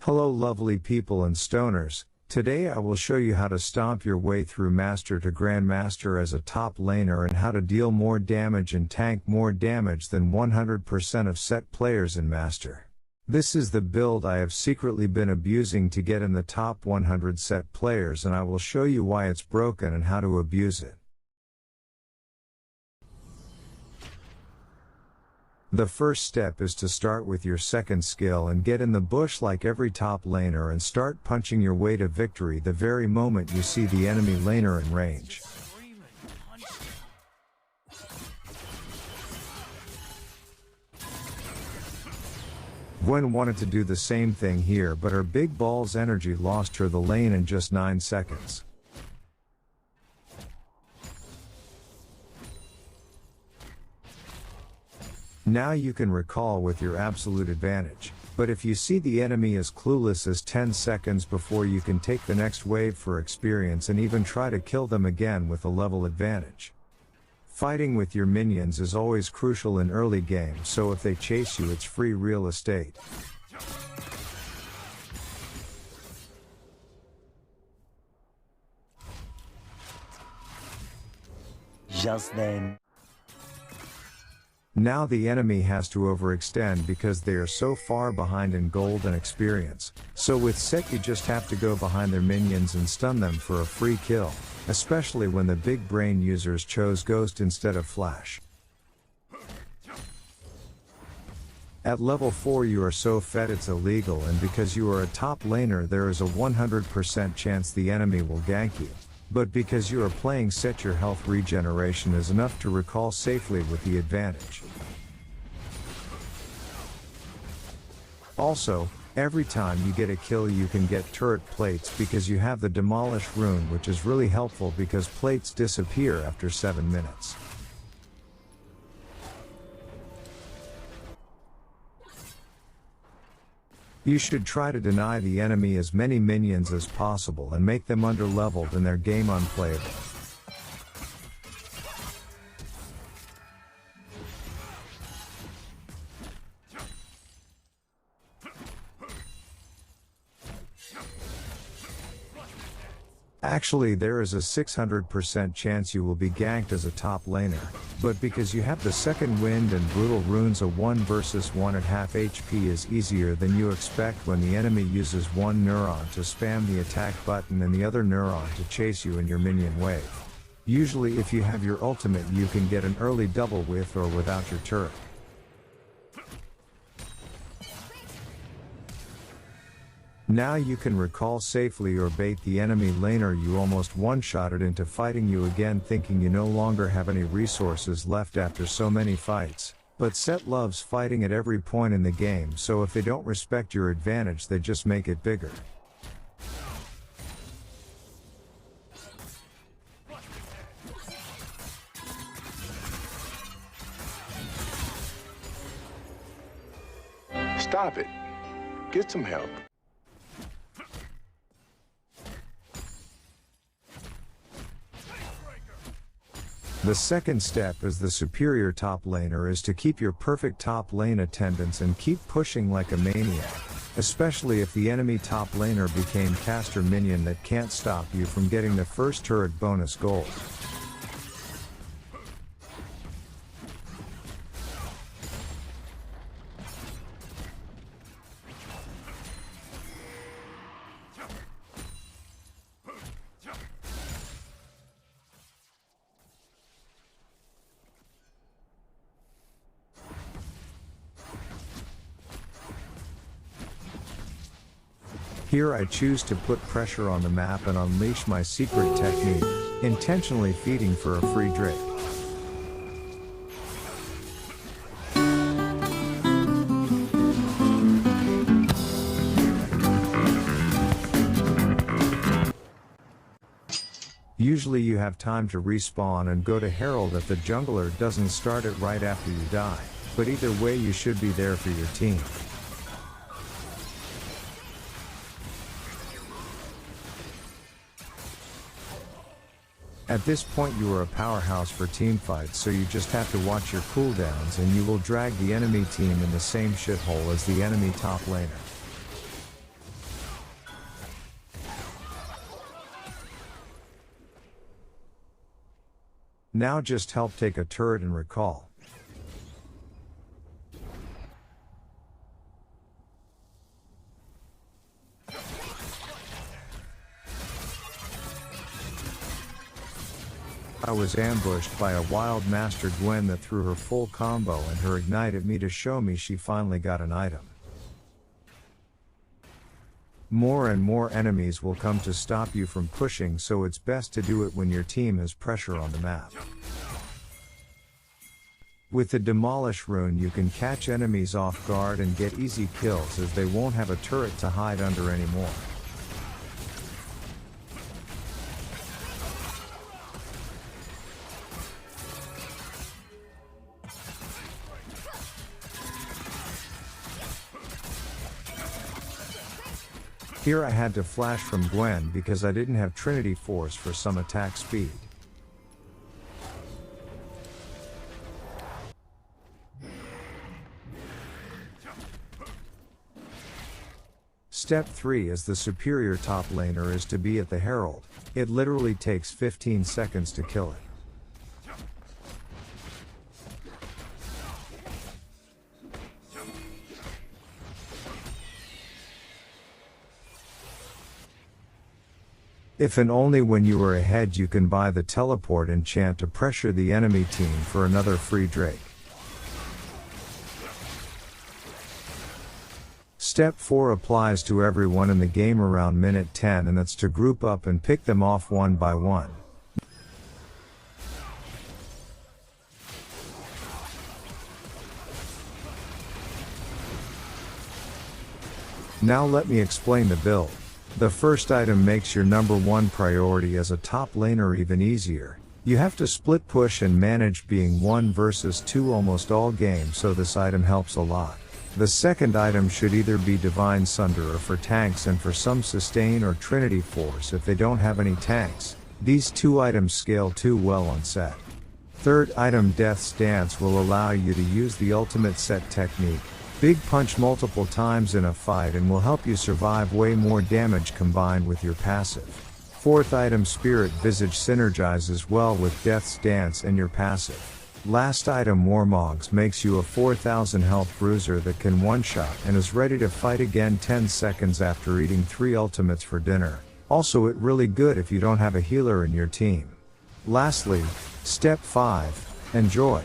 Hello lovely people and stoners, today I will show you how to stomp your way through Master to Grandmaster as a top laner and how to deal more damage and tank more damage than 100% of Sett players in Master. This is the build I have secretly been abusing to get in the top 100 Sett players, and I will show you why it's broken and how to abuse it. The first step is to start with your second skill and get in the bush like every top laner and start punching your way to victory the very moment you see the enemy laner in range. Gwen wanted to do the same thing here, but her big ball's energy lost her the lane in just 9 seconds. Now you can recall with your absolute advantage, but if you see the enemy as clueless as 10 seconds before, you can take the next wave for experience and even try to kill them again with a level advantage. Fighting with your minions is always crucial in early game, so if they chase you, it's free real estate. Just then. Now the enemy has to overextend because they are so far behind in gold and experience, so with Sett you just have to go behind their minions and stun them for a free kill, especially when the big brain users chose Ghost instead of Flash. At level 4 you are so fed it's illegal, and because you are a top laner there is a 100% chance the enemy will gank you. But because you are playing Sett, your health regeneration is enough to recall safely with the advantage. Also, every time you get a kill you can get turret plates because you have the demolish rune, which is really helpful because plates disappear after 7 minutes. You should try to deny the enemy as many minions as possible and make them underleveled and their game unplayable. Actually, there is a 600% chance you will be ganked as a top laner, but because you have the second wind and brutal runes, a 1 versus 1 at half HP is easier than you expect when the enemy uses one neuron to spam the attack button and the other neuron to chase you in your minion wave. Usually if you have your ultimate you can get an early double with or without your turret. Now you can recall safely or bait the enemy laner you almost one-shotted into fighting you again, thinking you no longer have any resources left after so many fights. But Sett loves fighting at every point in the game, so if they don't respect your advantage they just make it bigger. Stop it. Get some help. The second step as the superior top laner is to keep your perfect top lane attendance and keep pushing like a maniac, especially if the enemy top laner became caster minion that can't stop you from getting the first turret bonus gold. Here I choose to put pressure on the map and unleash my secret technique, intentionally feeding for a free Drake. Usually you have time to respawn and go to Herald if the jungler doesn't start it right after you die, but either way you should be there for your team. At this point you are a powerhouse for teamfights, so you just have to watch your cooldowns and you will drag the enemy team in the same shithole as the enemy top laner. Now just help take a turret and recall. I was ambushed by a wild Master Gwen that threw her full combo and her ignite at me to show me she finally got an item. More and more enemies will come to stop you from pushing, so it's best to do it when your team has pressure on the map. With the Demolish rune you can catch enemies off guard and get easy kills as they won't have a turret to hide under anymore. Here I had to flash from Gwen because I didn't have Trinity Force for some attack speed. Step 3 as the superior top laner is to be at the Herald. It literally takes 15 seconds to kill it. If and only when you are ahead you can buy the teleport enchant to pressure the enemy team for another free Drake. Step 4 applies to everyone in the game around minute 10, and that's to group up and pick them off one by one. Now let me explain the build. The first item makes your number one priority as a top laner even easier. You have to split push and manage being 1 versus 2 almost all game, so this item helps a lot. The second item should either be Divine Sunderer for tanks and for some sustain, or Trinity Force if they don't have any tanks. These two items scale too well on Sett. Third item Death's Dance will allow you to use the ultimate Sett technique. Big punch multiple times in a fight and will help you survive way more damage combined with your passive. Fourth item Spirit Visage synergizes well with Death's Dance and your passive. Last item Warmogs makes you a 4000 health bruiser that can one-shot and is ready to fight again 10 seconds after eating 3 ultimates for dinner. Also it really good if you don't have a healer in your team. Lastly, step 5, enjoy.